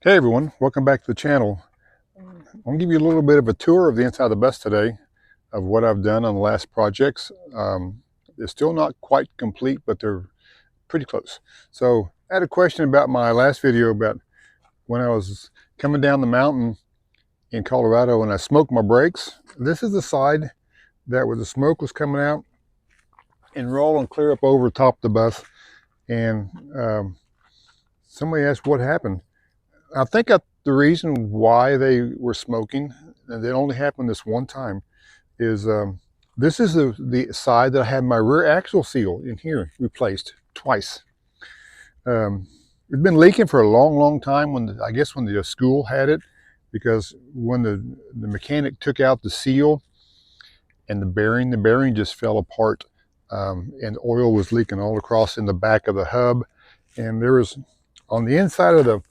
Hey everyone, welcome back to the channel. I'm going to give you a little bit of a tour of the inside of the bus today of what I've done on the last projects. They're still not quite complete, but they're pretty close. So I had a question about my last video about when I was coming down the mountain in Colorado and I smoked my brakes. This is the side that where the smoke was coming out and rolling clear up over the top of the bus. And somebody asked what happened. I think the reason why they were smoking, and it only happened this one time, is this is the side that I had my rear axle seal in here replaced twice. It's been leaking for a long time. I guess when the school had it, because when the mechanic took out the seal and the bearing just fell apart, and oil was leaking all across in the back of the hub, and there was on the inside of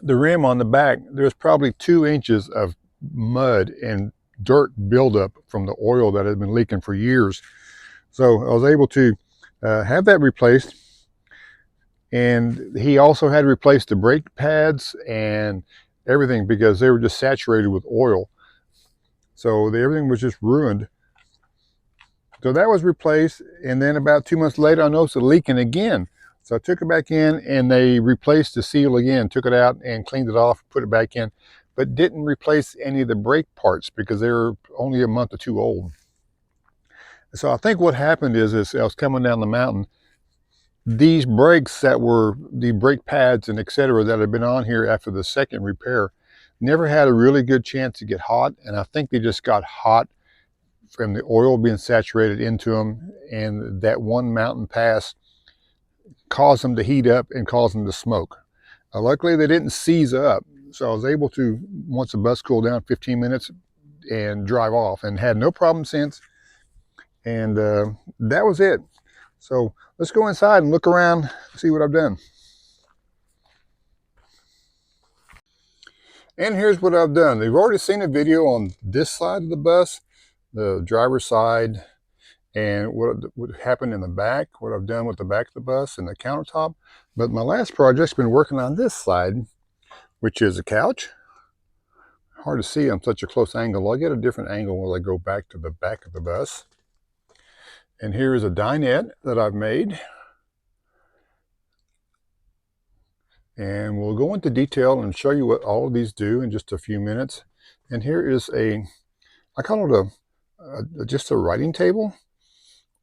the rim on the back, there's probably 2 inches of mud and dirt buildup from the oil that had been leaking for years. So I was able to have that replaced. And he also had to replace the brake pads and everything because they were just saturated with oil. So everything was just ruined. So that was replaced. And then about 2 months later, I noticed it leaking again. So I took it back in and they replaced the seal again, took it out and cleaned it off, put it back in, but didn't replace any of the brake parts because they were only a month or two old. So I think what happened is I was coming down the mountain, these brakes that were the brake pads and etc. that had been on here after the second repair never had a really good chance to get hot. And I think they just got hot from the oil being saturated into them. And that one mountain pass caused them to heat up and cause them to smoke. Luckily, they didn't seize up. So I was able to, once the bus cooled down, 15 minutes and drive off and had no problem since. And that was it. So let's go inside and look around, see what I've done. And here's what I've done. You've already seen a video on this side of the bus, the driver's side, and what happened in the back, what I've done with the back of the bus and the countertop. But my last project's been working on this side, which is a couch. Hard to see on such a close angle. I'll get a different angle when I go back to the back of the bus. And here is a dinette that I've made. And we'll go into detail and show you what all of these do in just a few minutes. And here is I call it just a writing table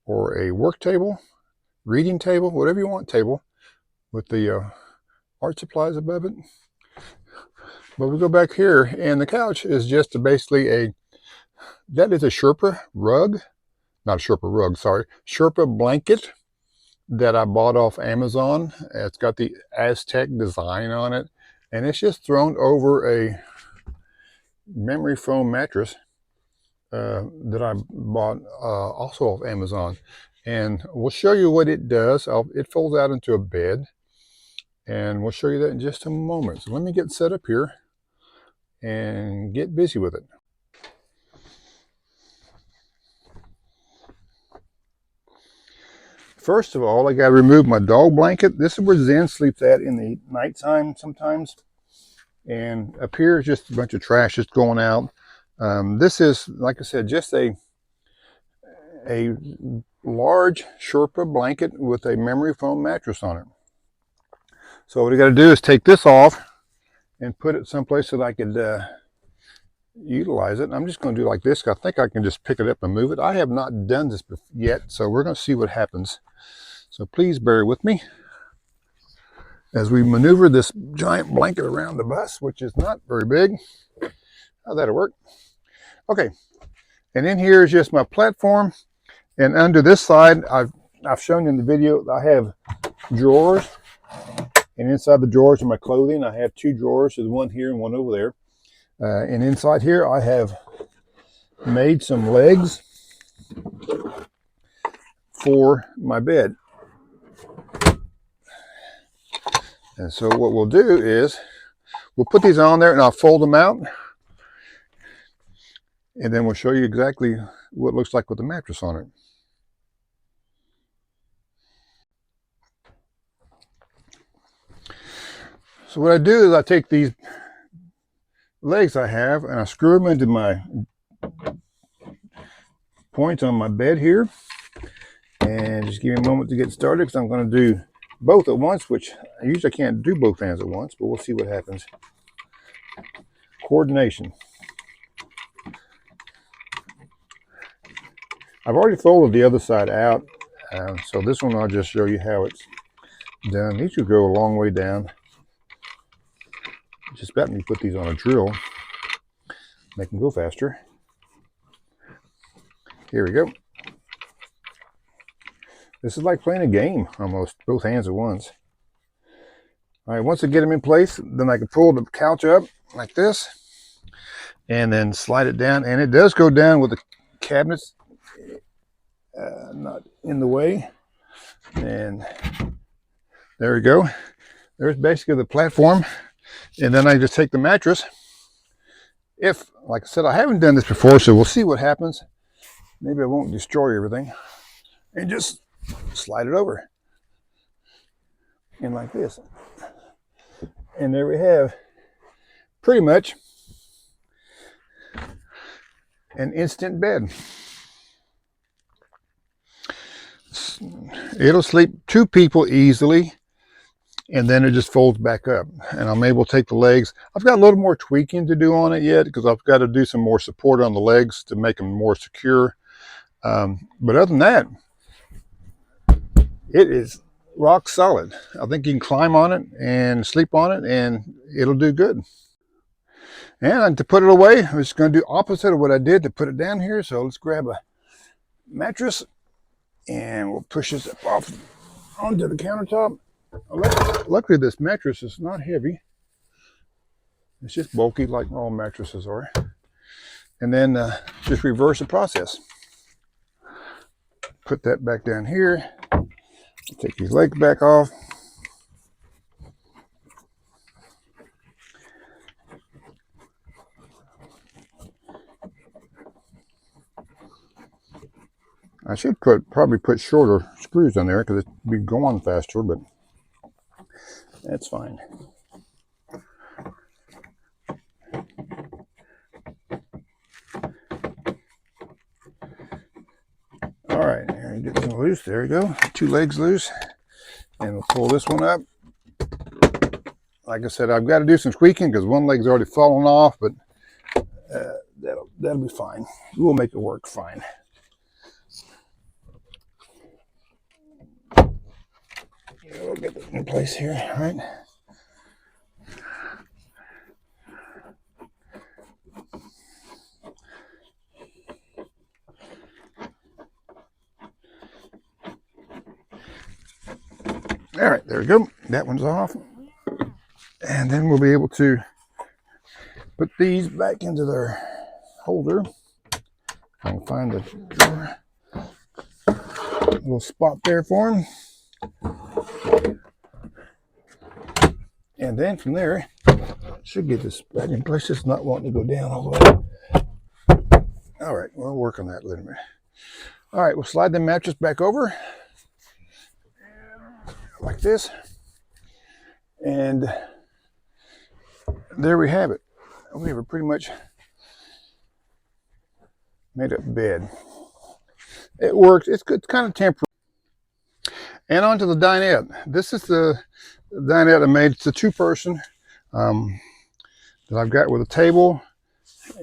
or a work table, reading table, whatever you want table, with the art supplies above it. But we'll go back here, and the couch is just basically that is a Sherpa rug, not a Sherpa rug, sorry, Sherpa blanket that I bought off Amazon. It's got the Aztec design on it, and it's just thrown over a memory foam mattress that I bought also off Amazon. And we'll show you what it does. It folds out into a bed, and we'll show you that in just a moment. So let me get set up here and get busy with it. First of all, I got to remove my dog blanket. This is where Zen sleeps at in the nighttime sometimes. And up here is just a bunch of trash just going out. This is, like I said, just a large Sherpa blanket with a memory foam mattress on it. So what I got to do is take this off and put it someplace that I could utilize it. I'm just going to do like this. I think I can just pick it up and move it. I have not done this yet, so we're going to see what happens. So please bear with me as we maneuver this giant blanket around the bus, which is not very big. How'd that work? Okay, and in here is just my platform, and under this side, I've shown you in the video, I have drawers, and inside the drawers are my clothing. I have 2 drawers, there's one here and one over there. And inside here, I have made some legs for my bed. And so what we'll do is we'll put these on there and I'll fold them out. And then we'll show you exactly what it looks like with the mattress on it. So what I do is I take these legs I have and I screw them into my points on my bed here. And just give me a moment to get started because I'm going to do both at once, which I usually can't do both hands at once, but we'll see what happens. Coordination. I've already folded the other side out, so this one I'll just show you how it's done. These should go a long way down. Just about me put these on a drill, make them go faster. Here we go. This is like playing a game almost, both hands at once. All right, once I get them in place, then I can pull the couch up like this and then slide it down. And it does go down with the cabinets not in the way. And there we go. There's basically the platform. And then I just take the mattress. If, like I said, I haven't done this before, so we'll see what happens. Maybe I won't destroy everything. And just slide it over. And like this. And there we have pretty much an instant bed. It'll sleep 2 people easily, and then it just folds back up. And I'm able to take the legs. I've got a little more tweaking to do on it yet because I've got to do some more support on the legs to make them more secure. But other than that, it is rock solid. I think you can climb on it and sleep on it and it'll do good. And to put it away, I'm just going to do opposite of what I did to put it down here. So let's grab a mattress and we'll push this up off onto the countertop. Luckily this mattress is not heavy. It's just bulky like all mattresses are. And then just reverse the process. Put that back down here. Take these legs back off. I should probably put shorter screws on there because it'd be going faster, but that's fine. All right, here, get some loose. There we go. 2 legs loose. And we'll pull this one up. Like I said, I've got to do some tweaking because one leg's already fallen off, but that'll be fine. We'll make it work fine. We'll get this in place here, all right? All right, there we go. That one's off. And then we'll be able to put these back into their holder. I can find the drawer. A little spot there for them. And then from there, should get this back in place. It's not wanting to go down all the way. All right, we'll work on that a little bit. All right, we'll slide the mattress back over like this. And there we have it. We have a pretty much made up bed. It works. It's good. It's kind of temporary. And onto the dinette. This is the dinette I made. It's a 2-person that I've got with a table,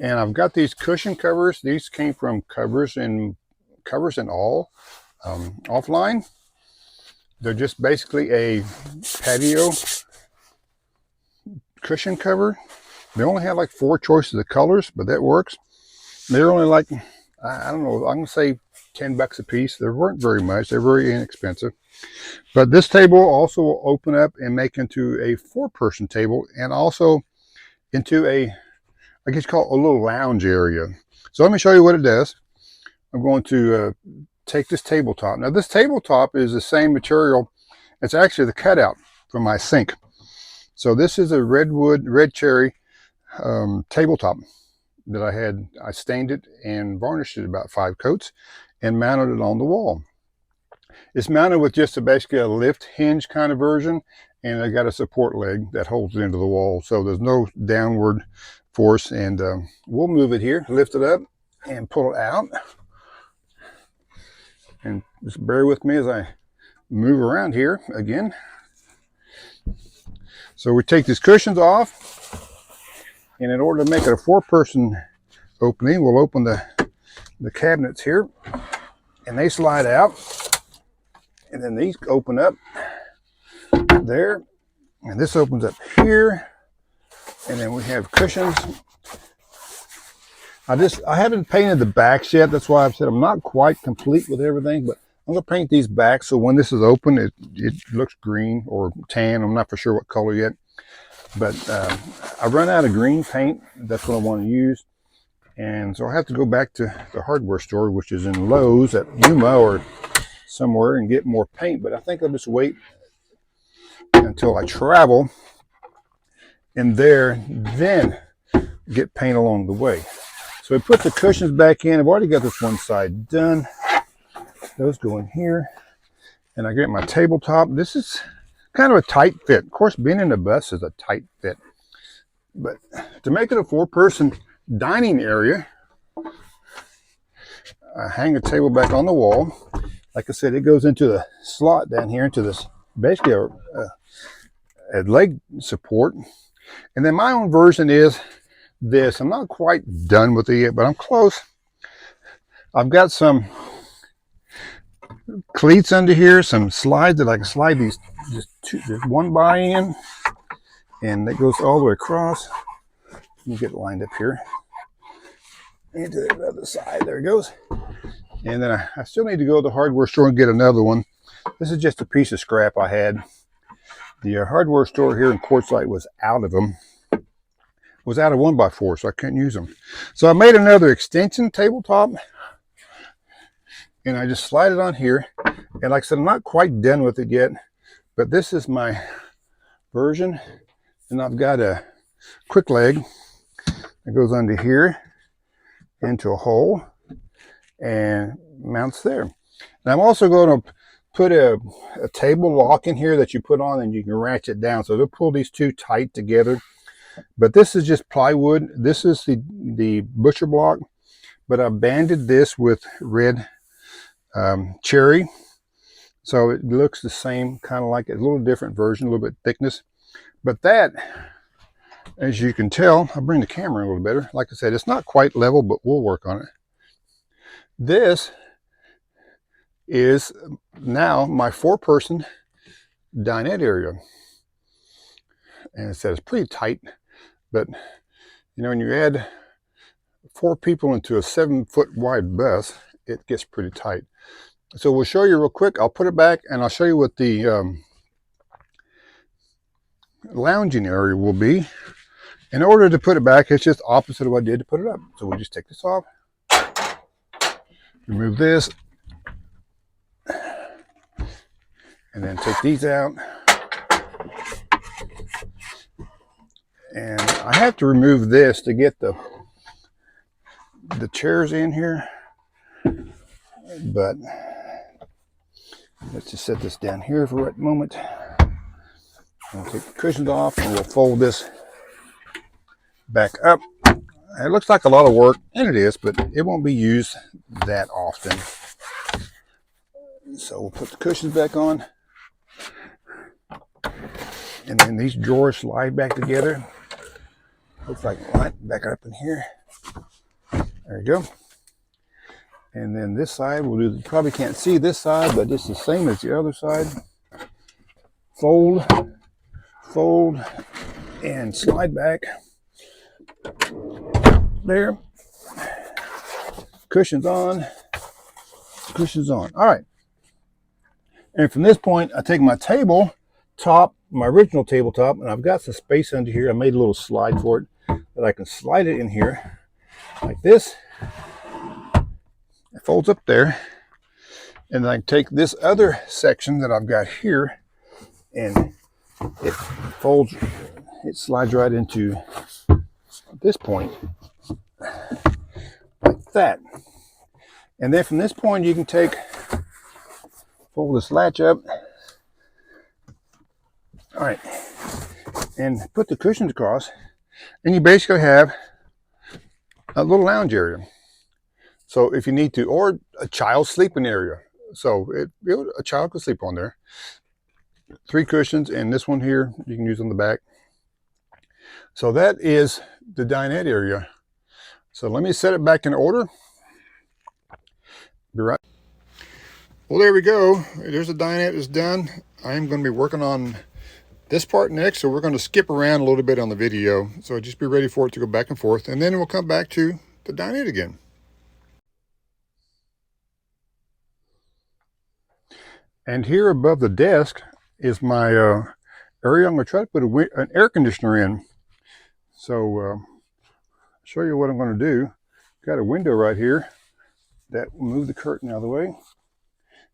and I've got these cushion covers. These came from Covers and All offline. They're just basically a patio cushion cover. They only have like 4 choices of colors, but that works. They're only like, I don't know, I'm gonna say $10 a piece. They weren't very much. They're very inexpensive. But this table also will open up and make into a 4-person table, and also into a, I guess call it a little lounge area. So let me show you what it does. I'm going to take this tabletop. Now this tabletop is the same material. It's actually the cutout from my sink. So this is a red cherry tabletop that I had. I stained it and varnished it about 5 coats and mounted it on the wall. It's mounted with just basically a lift hinge kind of version, and I got a support leg that holds it into the wall, so there's no downward force. And we'll move it here, lift it up, and pull it out. And just bear with me as I move around here again. So we take these cushions off, and in order to make it a 4-person opening, we'll open the cabinets here, and they slide out, and then these open up there, and this opens up here, and then we have cushions. I haven't painted the backs yet. That's why I've said I'm not quite complete with everything, but I'm gonna paint these backs so when this is open, it looks green or tan. I'm not for sure what color yet, but I run out of green paint. That's what I want to use, and so I have to go back to the hardware store, which is in Lowe's at Yuma or somewhere, and get more paint. But I think I'll just wait until I travel and then get paint along the way. So we put the cushions back in. I've already got this one side done. Those go in here. And I get my tabletop. This is kind of a tight fit. Of course, being in a bus is a tight fit. But to make it a 4-person dining area, I hang the table back on the wall. Like I said, it goes into the slot down here into this, basically a leg support. And then my own version is this. I'm not quite done with it yet, but I'm close. I've got some cleats under here, some slides that I can slide these just one by in, and that goes all the way across. Let me get it lined up here into the other side. There it goes. And then I still need to go to the hardware store and get another one. This is just a piece of scrap I had. The hardware store here in Quartzsite was out of them. Was out of 1x4, so I couldn't use them. So I made another extension tabletop, and I just slide it on here. And like I said, I'm not quite done with it yet, but this is my version. And I've got a quick leg that goes under here into a hole and mounts there. And I'm also going to put a table lock in here that you put on, and you can ratchet down. So they'll pull these two tight together. But this is just plywood. This is the butcher block, but I banded this with red cherry, so it looks the same, kind of like a little different version, a little bit thickness. But that, as you can tell, I'll bring the camera in a little better. Like I said, it's not quite level, but we'll work on it. This is now my 4-person dinette area, and it says pretty tight. But, you know, when you add 4 people into a 7-foot wide bus, it gets pretty tight. So we'll show you real quick. I'll put it back, and I'll show you what the lounging area will be. In order to put it back, it's just opposite of what I did to put it up. So we'll just take this off, remove this, and then take these out. And I have to remove this to get the chairs in here, but let's just set this down here for a moment. I'll take the cushions off, and we'll fold this back up. It looks like a lot of work, and it is, but it won't be used that often. So we'll put the cushions back on, and then these drawers slide back together. Looks like right back up in here. There you go. And then this side, we'll do, you probably can't see this side, but it's the same as the other side. Fold, fold, and slide back. There. Cushions on, cushions on. All right. And from this point, I take my table top, my original tabletop, and I've got some space under here. I made a little slide for it that I can slide it in here like this. It folds up there, and then I take this other section that I've got here, and it folds, it slides right into this point like that. And then from this point, you can take, fold this latch up All right, and put the cushions across, and you basically have a little lounge area. So if you need to, or a child sleeping area. So a child could sleep on there. 3 cushions, and this one here you can use on the back. So that is the dinette area. So let me set it back in order. Be right. Well, there we go. There's the dinette is done. I am going to be working on this part next, so we're going to skip around a little bit on the video. So just be ready for it to go back and forth, and then we'll come back to the dinette again. And here above the desk is my area. I'm going to try to put an air conditioner in. So I'll show you what I'm going to do. Got a window right here that will move the curtain out of the way.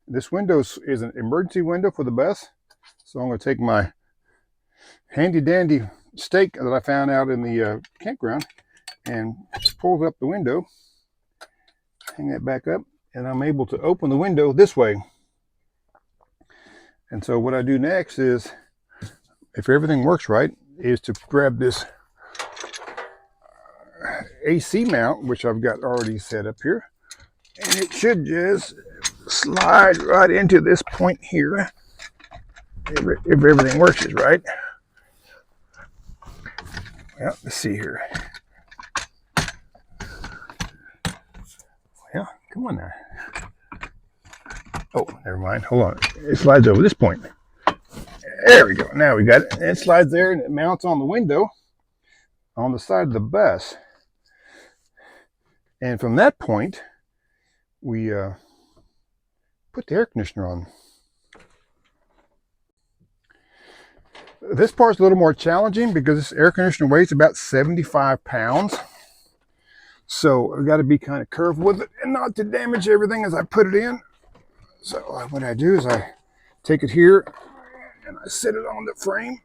This window is an emergency window for the bus. So I'm going to take my handy dandy stake that I found out in the campground and pull up the window, hang that back up, and I'm able to open the window this way. And so what I do next is, if everything works right, is to grab this AC mount, which I've got already set up here, and it should just slide right into this point here, if everything works is right. Well, let's see here. Well, come on now. Oh, never mind. Hold on. It slides over this point. There we go. Now we got it. It slides there, and it mounts on the window on the side of the bus. And from that point, we put the air conditioner on. This part's a little more challenging because this air conditioner weighs about 75 pounds. So I've got to be kind of careful with it and not to damage everything as I put it in. So what I do is I take it here and I set it on the frame.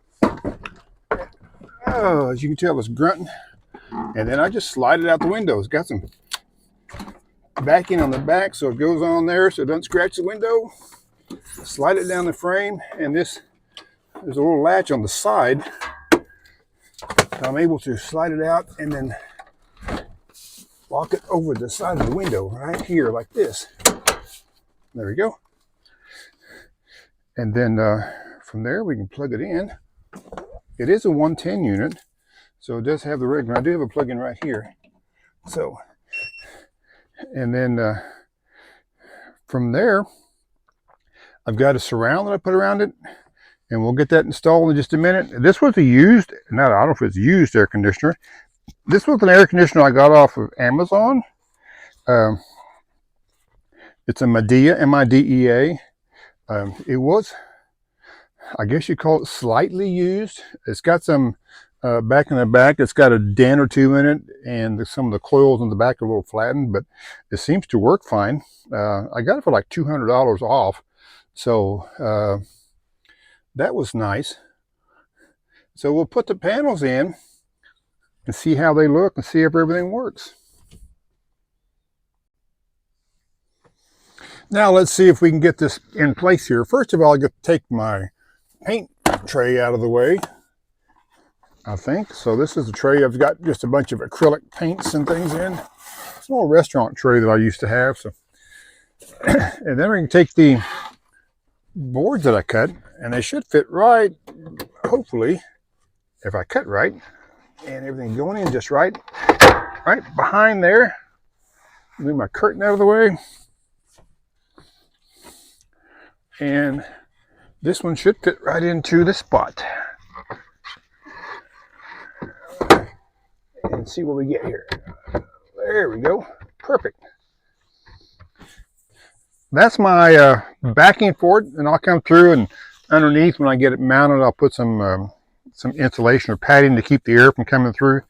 Oh, as you can tell, it's grunting. And then I just slide it out the window. It's got some backing on the back, so it goes on there so it doesn't scratch the window. Slide it down the frame, and there's a little latch on the side. So I'm able to slide it out and then lock it over the side of the window right here like this. There we go. And then from there we can plug it in. It is a 110 unit, so it does have the regular. I do have a plug-in right here. So, and then from there, I've got a surround that I put around it, and we'll get that installed in just a minute. This was a used, I don't know if it's used air conditioner. This was an air conditioner I got off of Amazon. It's a Midea, M-I-D-E-A. It was, I guess you call it slightly used. It's got some back in the back. It's got a dent or two in it, and some of the coils in the back are a little flattened, but it seems to work fine. I got it for like $200 off. So that was nice. So we'll put the panels in and see how they look and see if everything works. Now let's see if we can get this in place here. First of all, I get to take my paint tray out of the way, I think. So this is a tray. I've got just a bunch of acrylic paints and things in. It's an old restaurant tray that I used to have. So, and then we can take the boards that I cut, and they should fit right, hopefully, if I cut right, and everything going in just right behind there. Move my curtain out of the way. And this one should fit right into this spot. And see what we get here. There we go. Perfect. That's my backing for it, and I'll come through, and underneath when I get it mounted, I'll put some insulation or padding to keep the air from coming through.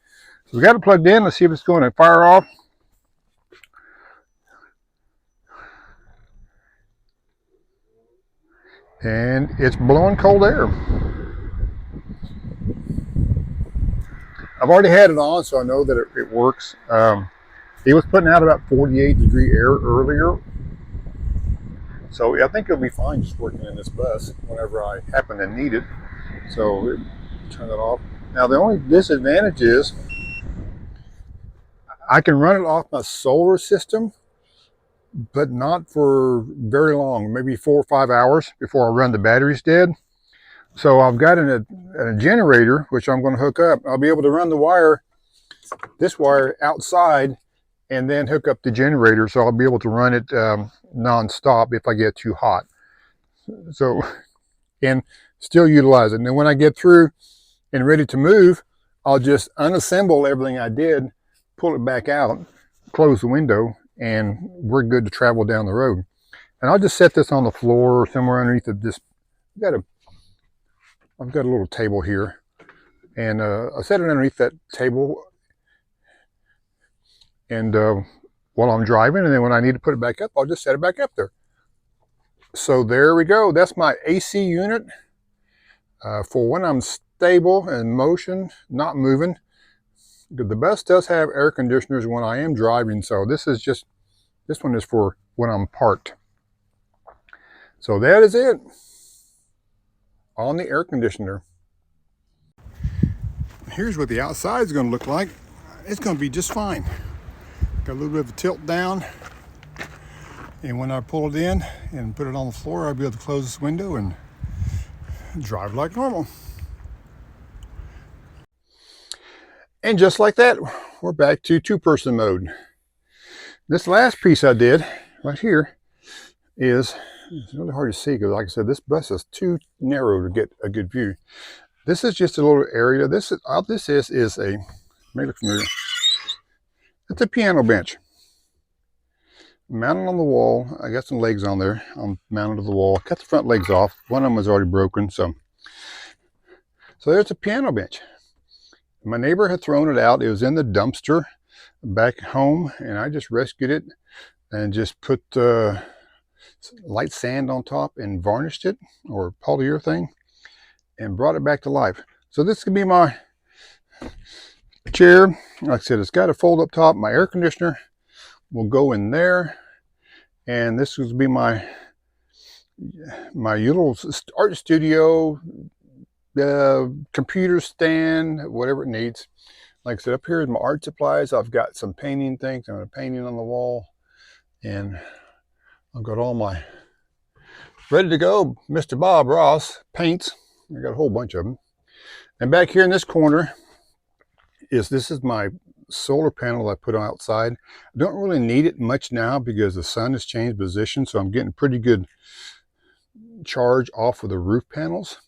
So we got it plugged in. Let's see if it's going to fire off. And it's blowing cold air. I've already had it on, so I know that it works. It was putting out about 48-degree air earlier. So I think it'll be fine just working in this bus whenever I happen to need it. So turn that off. Now the only disadvantage is I can run it off my solar system, but not for very long, maybe 4 or 5 hours before I run the batteries dead. So I've got a generator, which I'm going to hook up. I'll be able to run the wire, this wire outside, and then hook up the generator. So I'll be able to run it non-stop if I get too hot. So, and still utilize it. And then when I get through and ready to move, I'll just unassemble everything I did, pull it back out, close the window, and we're good to travel down the road. And I'll just set this on the floor or somewhere underneath of this. I've got a little table here, and I set it underneath that table, and while I'm driving, and then when I need to put it back up, I'll just set it back up there. So there we go. That's my AC unit for when I'm stable and motion, not moving. The bus does have air conditioners when I am driving, so this one is for when I'm parked. So that is it on the air conditioner. Here's what the outside is going to look like. It's going to be just fine. Got a little bit of a tilt down, and when I pull it in and put it on the floor, I'll be able to close this window and drive like normal. And just like that, we're back to two-person mode. This last piece I did right here it's really hard to see because, like I said, this bus is too narrow to get a good view. This is just a little area. This is a, may look familiar. It's a piano bench mounted on the wall. I got some legs on there. I'm mounted to the wall. Cut the front legs off. One of them was already broken, so there's a piano bench. My neighbor had thrown it out. It was in the dumpster back home, and I just rescued it and just put light sand on top and varnished it, or polyurethane, and brought it back to life. So this could be my chair. Like I said, it's got a fold up top. My air conditioner will go in there, and this will be my little art studio, computer stand, whatever it needs. Like I said, up here is my art supplies. I've got some painting things. I'm painting on the wall, and I've got all my ready to go Mr. Bob Ross paints. I got a whole bunch of them. And back here in this corner this is my solar panel I put outside. I don't really need it much now because the sun has changed position, so I'm getting pretty good charge off of the roof panels.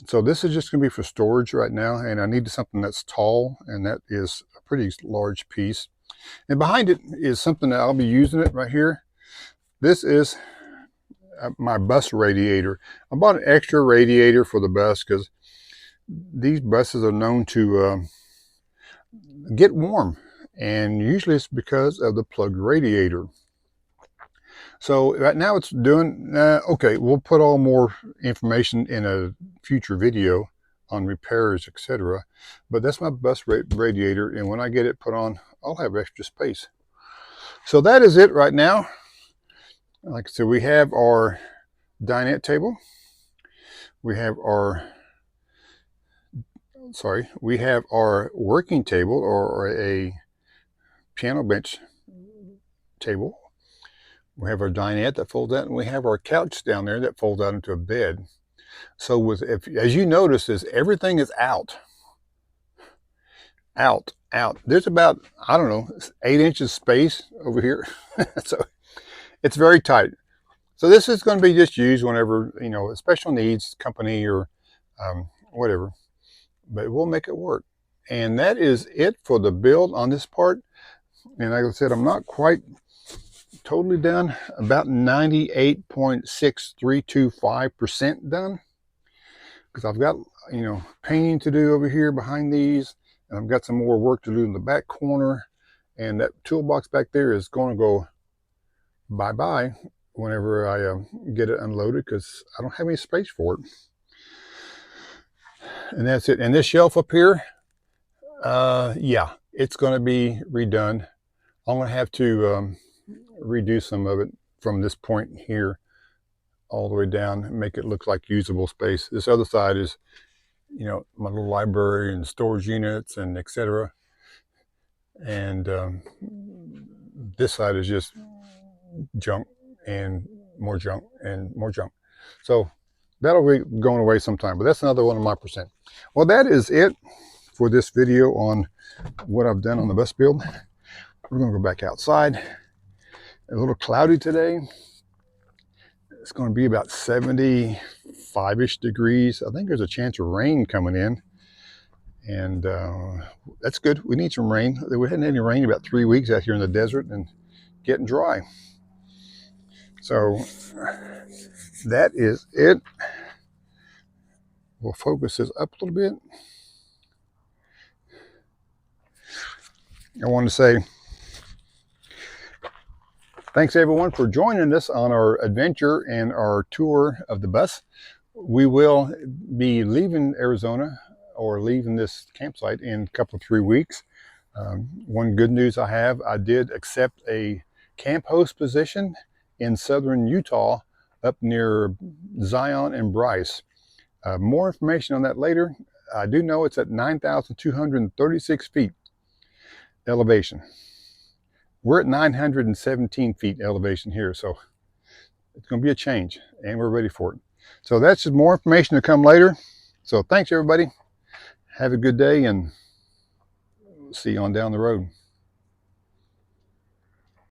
So this is just going to be for storage right now, and I needed something that's tall, and that is a pretty large piece. And behind it is something that I'll be using it right here. This is my bus radiator. I bought an extra radiator for the bus because these buses are known to get warm, and usually it's because of the plugged radiator. So right now it's doing okay. We'll put all more information in a future video on repairs, etc. But that's my bus radiator, and when I get it put on, I'll have extra space. So that is it right now. Like I said, we have our dinette table. We have our working table, or a piano bench table. We have our dinette that folds out, and we have our couch down there that folds out into a bed. So as you notice, everything is out. There's about, I don't know, 8 inches space over here. So it's very tight. So this is going to be just used whenever, a special needs company or whatever. But we'll make it work. And that is it for the build on this part. And like I said, I'm not quite totally done. About 98.6325% done. Because I've got, painting to do over here behind these. And I've got some more work to do in the back corner. And that toolbox back there is going to go bye-bye whenever I get it unloaded, because I don't have any space for it. And that's it. And this shelf up here, yeah, it's going to be redone. I'm going to have to redo some of it from this point here all the way down and make it look like usable space. This other side is you know, my little library and storage units and etc. And this side is just junk and more junk and more junk. So that'll be going away sometime, but that's another one of my percent. Well, that is it for this video on what I've done on the bus build. We're going to go back outside. A little cloudy today. It's going to be about 75-ish degrees. I think there's a chance of rain coming in, and that's good. We need some rain. We hadn't had any rain in about 3 weeks out here in the desert and getting dry. So that is it. We'll focus this up a little bit. I want to say thanks everyone for joining us on our adventure and our tour of the bus. We will be leaving Arizona or leaving this campsite in a couple of 3 weeks. One good news I have, I did accept a camp host position in southern Utah up near Zion and Bryce. More information on that later. I do know it's at 9,236 feet elevation. We're at 917 feet elevation here, so it's going to be a change, and we're ready for it. So that's just more information to come later. So thanks everybody. Have a good day, and see you on down the road.